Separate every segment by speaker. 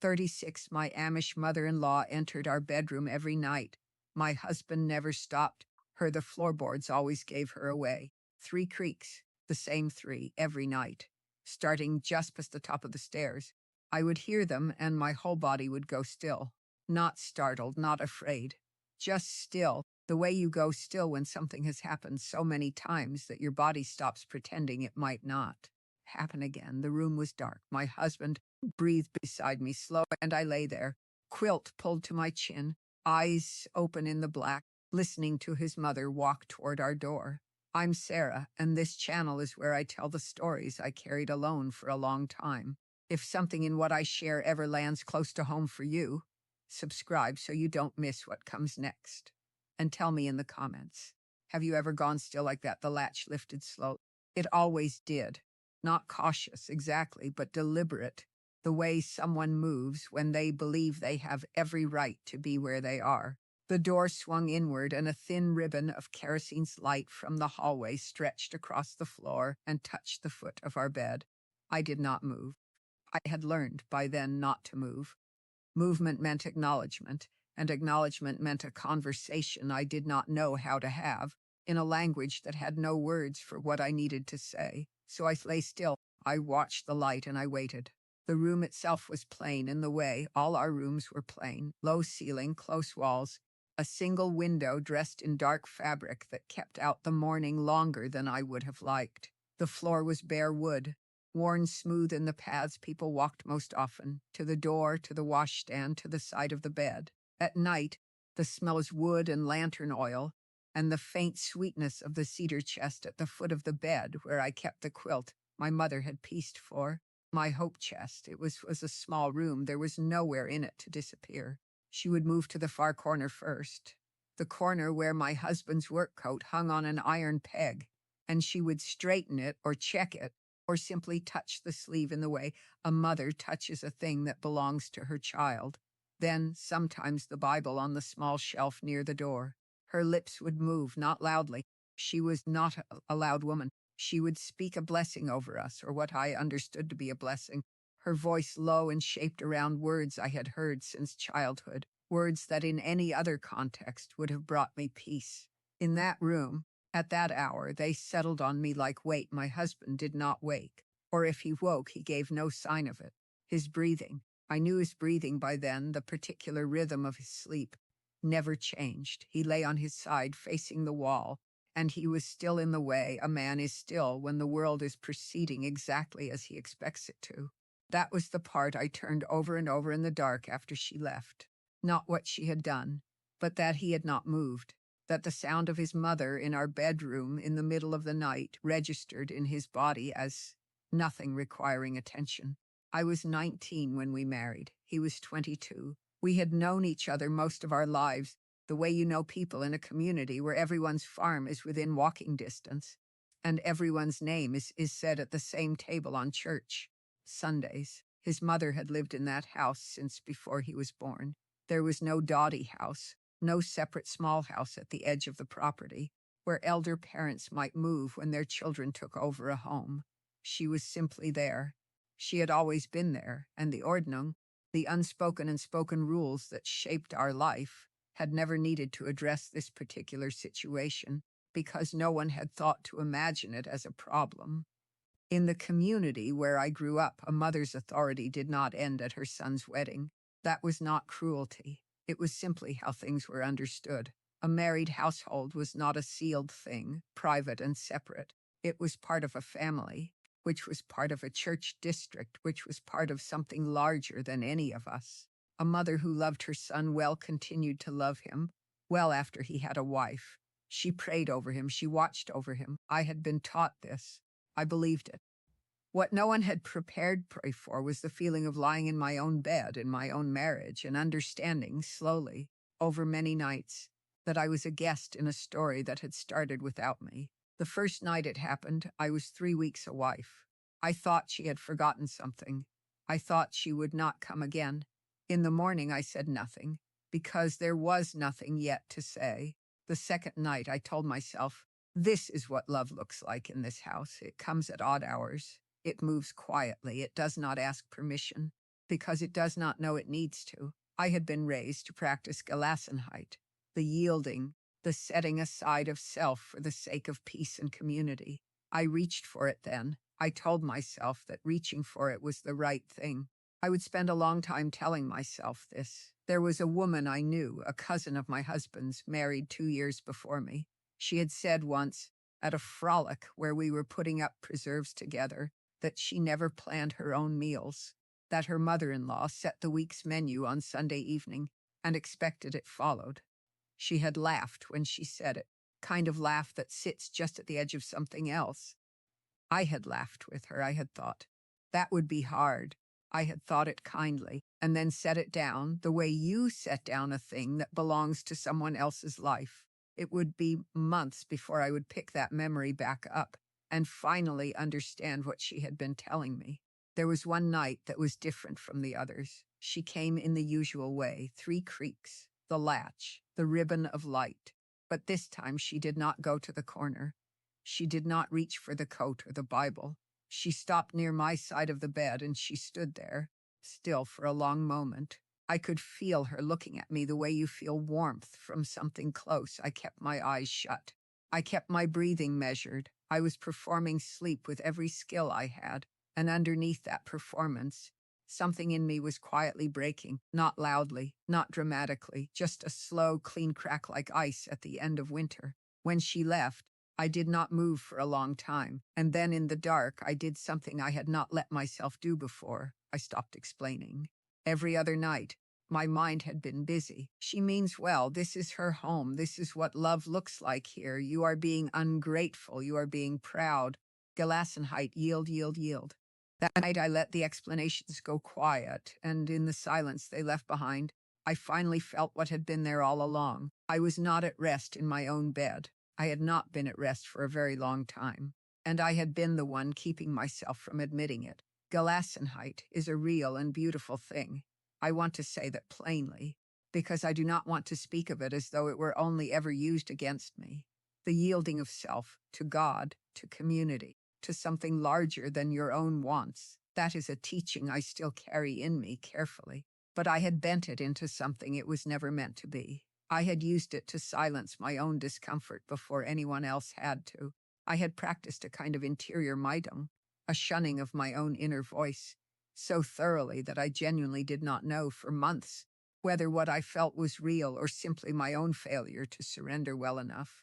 Speaker 1: 36. My Amish mother-in-law entered our bedroom every night. My husband never stopped her. The floorboards always gave her away. 3 creaks, the same 3 every night, starting just past the top of the stairs. I would hear them and my whole body would go still. Not startled, not afraid, just still. The way you go still when something has happened so many times that your body stops pretending it might not happen again. The room was dark. My husband breathed beside me slow, and I lay there, quilt pulled to my chin, eyes open in the black, listening to his mother walk toward our door. I'm Sarah, and this channel is where I tell the stories I carried alone for a long time. If something in what I share ever lands close to home for you, subscribe so you don't miss what comes next. And tell me in the comments, have you ever gone still like that? The latch lifted slowly. It always did. Not cautious, exactly, but deliberate. The way someone moves when they believe they have every right to be where they are. The door swung inward, and a thin ribbon of kerosene's light from the hallway stretched across the floor and touched the foot of our bed. I did not move. I had learned by then not to move. Movement meant acknowledgement, and acknowledgement meant a conversation I did not know how to have, in a language that had no words for what I needed to say. So I lay still. I watched the light and I waited. The room itself was plain in the way all our rooms were plain. Low ceiling, close walls, a single window dressed in dark fabric that kept out the morning longer than I would have liked. The floor was bare wood, worn smooth in the paths people walked most often, to the door, to the washstand, to the side of the bed. At night, the smell was wood and lantern oil, and the faint sweetness of the cedar chest at the foot of the bed where I kept the quilt my mother had pieced for. My hope chest. It was a small room. There was nowhere in it to disappear. She would move to the far corner first, the corner where my husband's work coat hung on an iron peg, and she would straighten it or check it, or simply touch the sleeve in the way a mother touches a thing that belongs to her child. Then, sometimes the Bible on the small shelf near the door. Her lips would move, not loudly. She was not a loud woman. She would speak a blessing over us, or what I understood to be a blessing. Her voice low and shaped around words I had heard since childhood, words that in any other context would have brought me peace. In that room, at that hour, they settled on me like weight. My husband did not wake, or if he woke, he gave no sign of it. His breathing, I knew his breathing by then, the particular rhythm of his sleep, never changed. He lay on his side facing the wall, and he was still in the way a man is still when the world is proceeding exactly as he expects it to. That was the part I turned over and over in the dark after she left. Not what she had done, but that he had not moved, that the sound of his mother in our bedroom in the middle of the night registered in his body as nothing requiring attention. I was 19 when we married. He was 22. We had known each other most of our lives, the way you know people in a community where everyone's farm is within walking distance, and everyone's name is said at the same table on church Sundays. His mother had lived in that house since before he was born. There was no Dottie house, no separate small house at the edge of the property, where elder parents might move when their children took over a home. She was simply there. She had always been there, and the Ordnung, the unspoken and spoken rules that shaped our life, had never needed to address this particular situation because no one had thought to imagine it as a problem. In the community where I grew up, a mother's authority did not end at her son's wedding. That was not cruelty. It was simply how things were understood. A married household was not a sealed thing, private and separate. It was part of a family, which was part of a church district, which was part of something larger than any of us. A mother who loved her son well continued to love him, well after he had a wife. She prayed over him. She watched over him. I had been taught this. I believed it. What no one had prepared pray for was the feeling of lying in my own bed in my own marriage and understanding slowly, over many nights, that I was a guest in a story that had started without me. The first night it happened, I was 3 weeks a wife. I thought she had forgotten something. I thought she would not come again. In the morning I said nothing, because there was nothing yet to say. The second night I told myself, this is what love looks like in this house. It comes at odd hours. It moves quietly. It does not ask permission. because it does not know it needs to. I had been raised to practice Gelassenheit, the yielding, the setting aside of self for the sake of peace and community. I reached for it then. I told myself that reaching for it was the right thing. I would spend a long time telling myself this. There was a woman I knew, a cousin of my husband's, married 2 years before me. She had said once, at a frolic where we were putting up preserves together, that she never planned her own meals, that her mother-in-law set the week's menu on Sunday evening and expected it followed. She had laughed when she said it, kind of laugh that sits just at the edge of something else. I had laughed with her, I had thought. That would be hard. I had thought it kindly, and then set it down the way you set down a thing that belongs to someone else's life. It would be months before I would pick that memory back up and finally understand what she had been telling me. There was one night that was different from the others. She came in the usual way, 3 creaks, the latch, the ribbon of light. But this time she did not go to the corner. She did not reach for the coat or the Bible. She stopped near my side of the bed and she stood there, still for a long moment. I could feel her looking at me the way you feel warmth from something close. I kept my eyes shut. I kept my breathing measured. I was performing sleep with every skill I had, and underneath that performance, something in me was quietly breaking, not loudly, not dramatically, just a slow, clean crack like ice at the end of winter. When she left, I did not move for a long time, and then in the dark I did something I had not let myself do before. I stopped explaining. Every other night, my mind had been busy. She means well. This is her home. This is what love looks like here. You are being ungrateful. You are being proud. Gelassenheit, yield, yield, yield. That night I let the explanations go quiet, and in the silence they left behind, I finally felt what had been there all along. I was not at rest in my own bed. I had not been at rest for a very long time, and I had been the one keeping myself from admitting it. Gelassenheit is a real and beautiful thing. I want to say that plainly, because I do not want to speak of it as though it were only ever used against me. The yielding of self to God, to community, to something larger than your own wants. That is a teaching I still carry in me carefully, but I had bent it into something it was never meant to be. I had used it to silence my own discomfort before anyone else had to. I had practiced a kind of interior meidung, a shunning of my own inner voice, so thoroughly that I genuinely did not know for months whether what I felt was real or simply my own failure to surrender well enough.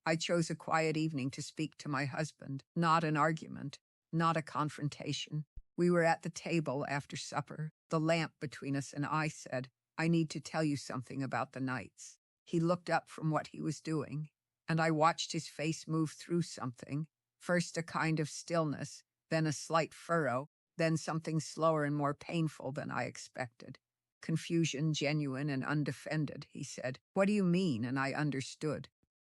Speaker 1: I chose a quiet evening to speak to my husband, not an argument, not a confrontation. We were at the table after supper, the lamp between us, and I said, I need to tell you something about the nights. He looked up from what he was doing, and I watched his face move through something, first a kind of stillness, then a slight furrow, then something slower and more painful than I expected. Confusion, genuine and undefended, he said. What do you mean? And I understood.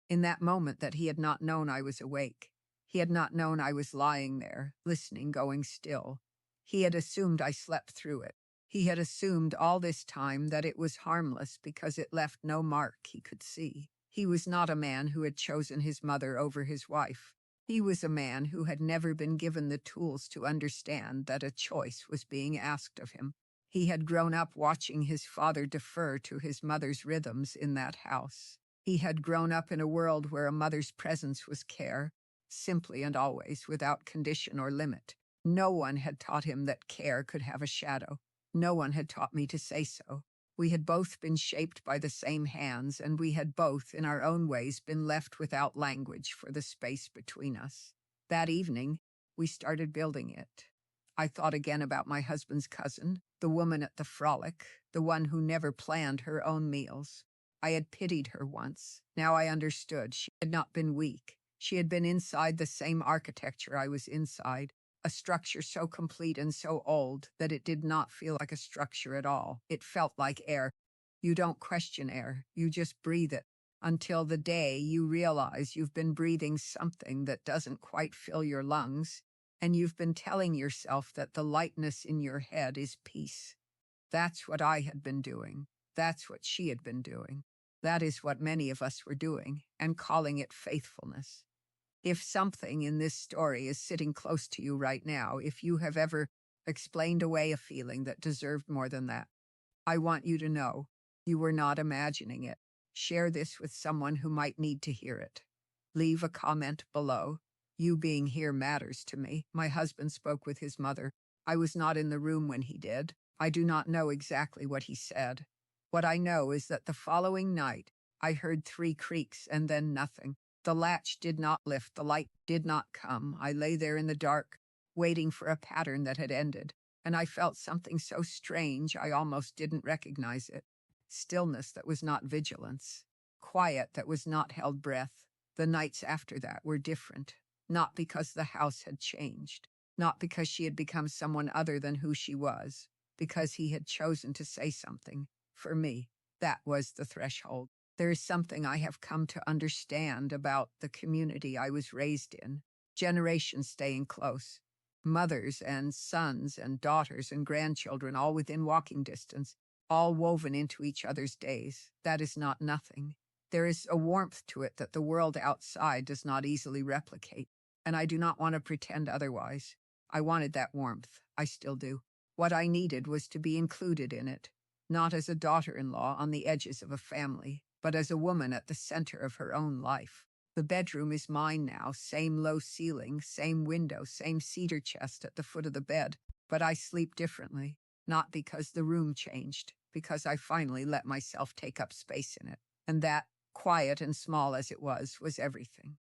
Speaker 1: In that moment that he had not known I was awake. He had not known I was lying there, listening, going still. He had assumed I slept through it. He had assumed all this time that it was harmless because it left no mark he could see. He was not a man who had chosen his mother over his wife. He was a man who had never been given the tools to understand that a choice was being asked of him. He had grown up watching his father defer to his mother's rhythms in that house. He had grown up in a world where a mother's presence was care, simply and always, without condition or limit. No one had taught him that care could have a shadow. No one had taught me to say so. We had both been shaped by the same hands, and we had both, in our own ways, been left without language for the space between us. That evening, we started building it. I thought again about my husband's cousin, the woman at the frolic, the one who never planned her own meals. I had pitied her once. Now I understood. She had not been weak. She had been inside the same architecture I was inside, a structure so complete and so old that it did not feel like a structure at all. It felt like air. You don't question air. You just breathe it until the day you realize you've been breathing something that doesn't quite fill your lungs, and you've been telling yourself that the lightness in your head is peace. That's what I had been doing. That's what she had been doing. That is what many of us were doing, and calling it faithfulness. If something in this story is sitting close to you right now, if you have ever explained away a feeling that deserved more than that. I want you to know you were not imagining it. Share this with someone who might need to hear it. Leave a comment below. You being here matters to me. My husband spoke with his mother. I was not in the room when he did. I do not know exactly what he said. What I know is that the following night, I heard 3 creaks and then nothing. The latch did not lift. The light did not come. I lay there in the dark, waiting for a pattern that had ended, and I felt something so strange I almost didn't recognize it. Stillness that was not vigilance. Quiet that was not held breath. The nights after that were different, not because the house had changed, not because she had become someone other than who she was, because he had chosen to say something. For me, that was the threshold. There is something I have come to understand about the community I was raised in. Generations staying close. Mothers and sons and daughters and grandchildren all within walking distance, all woven into each other's days. That is not nothing. There is a warmth to it that the world outside does not easily replicate, and I do not want to pretend otherwise. I wanted that warmth. I still do. What I needed was to be included in it, not as a daughter-in-law on the edges of a family, but as a woman at the center of her own life. The bedroom is mine now, same low ceiling, same window, same cedar chest at the foot of the bed, but I sleep differently, not because the room changed, because I finally let myself take up space in it. And that, quiet and small as it was everything.